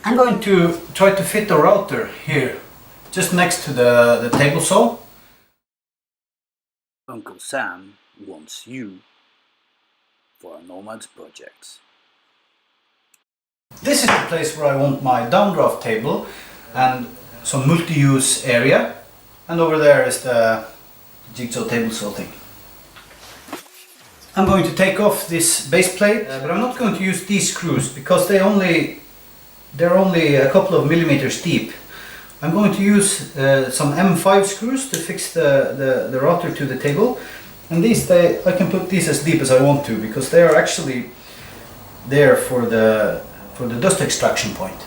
I'm going to try to fit a router here, just next to the table saw. Uncle Sam wants you for a Nomad's projects. This is the place where I want my downdraft table and some multi-use area, and over there is the jigsaw table saw thing. I'm going to take off this base plate, but I'm not going to use these screws because they're only a couple of millimeters deep. I'm going to use some M5 screws to fix the router to the table, and I can put these as deep as I want to because they are actually there for the dust extraction point.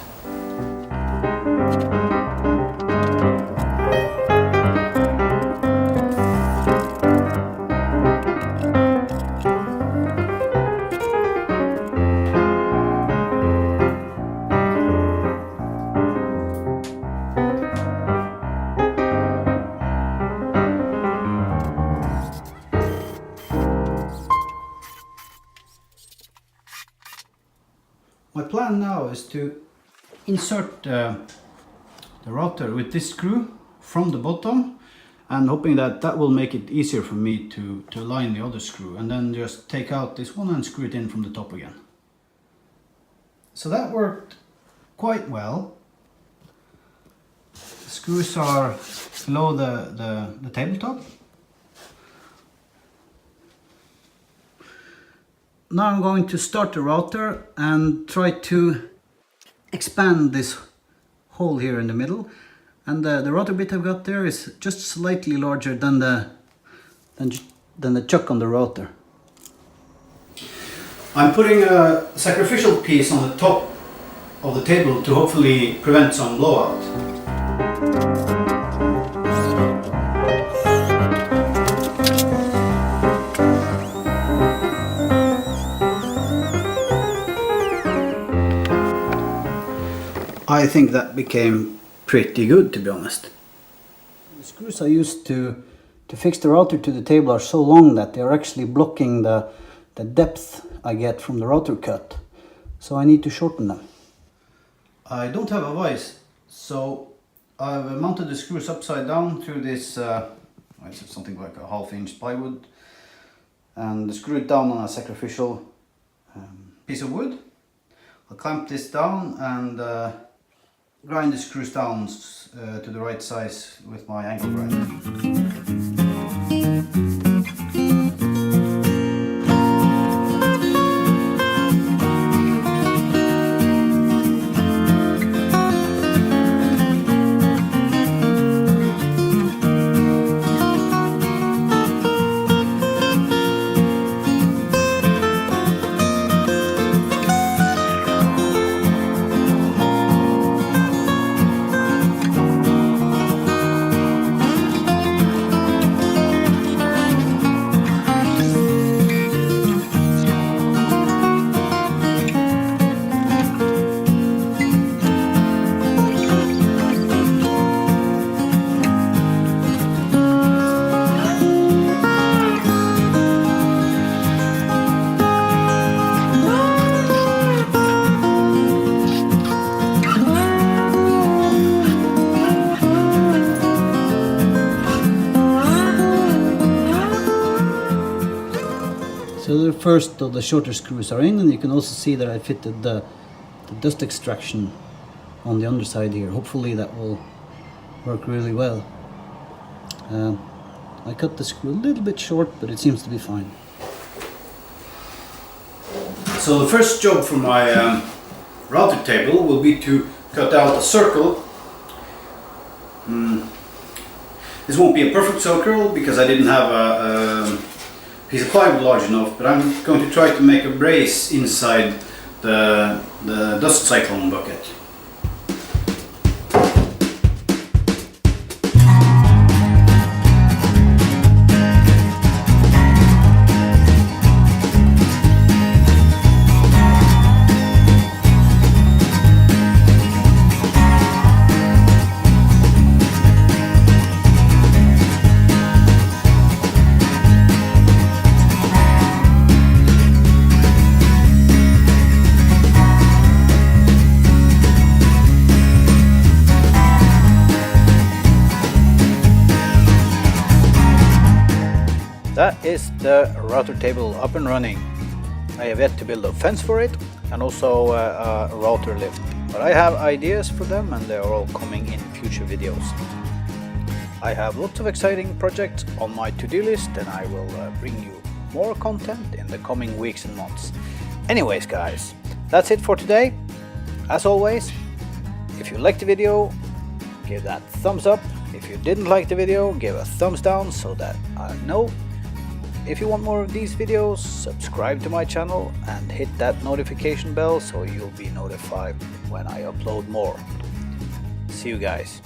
My plan now is to insert the router with this screw from the bottom, and hoping that will make it easier for me to align the other screw, and then just take out this one and screw it in from the top again. So that worked quite well. The screws are below the tabletop. Now I'm going to start the router and try to expand this hole here in the middle, and the router bit I've got there is just slightly larger than the chuck on the router. I'm putting a sacrificial piece on the top of the table to hopefully prevent some blowout. I think that became pretty good, to be honest. The screws I used to fix the router to the table are so long that they're actually blocking the depth I get from the router cut. So I need to shorten them. I don't have a vise, so I've mounted the screws upside down through this, it's something like a 1/2 inch plywood, and screw it down on a sacrificial piece of wood. I'll clamp this down and grind the screws down to the right size with my angle grinder. So the first of the shorter screws are in, and you can also see that I fitted the dust extraction on the underside here. Hopefully that will work really well. I cut the screw a little bit short, but it seems to be fine. So the first job for my router table will be to cut out a circle. This won't be a perfect circle because I didn't have a piece of plywood large enough, but I'm going to try to make a brace inside the dust cyclone bucket. is the router table up and running. I have yet to build a fence for it and also a router lift, but I have ideas for them and they are all coming in future videos. I have lots of exciting projects on my to-do list and I will bring you more content in the coming weeks and months. Anyways guys, that's it for today. As always, if you liked the video, give that thumbs up. If you didn't like the video, give a thumbs down so that I know. If you want more of these videos, subscribe to my channel and hit that notification bell so you'll be notified when I upload more. See you guys.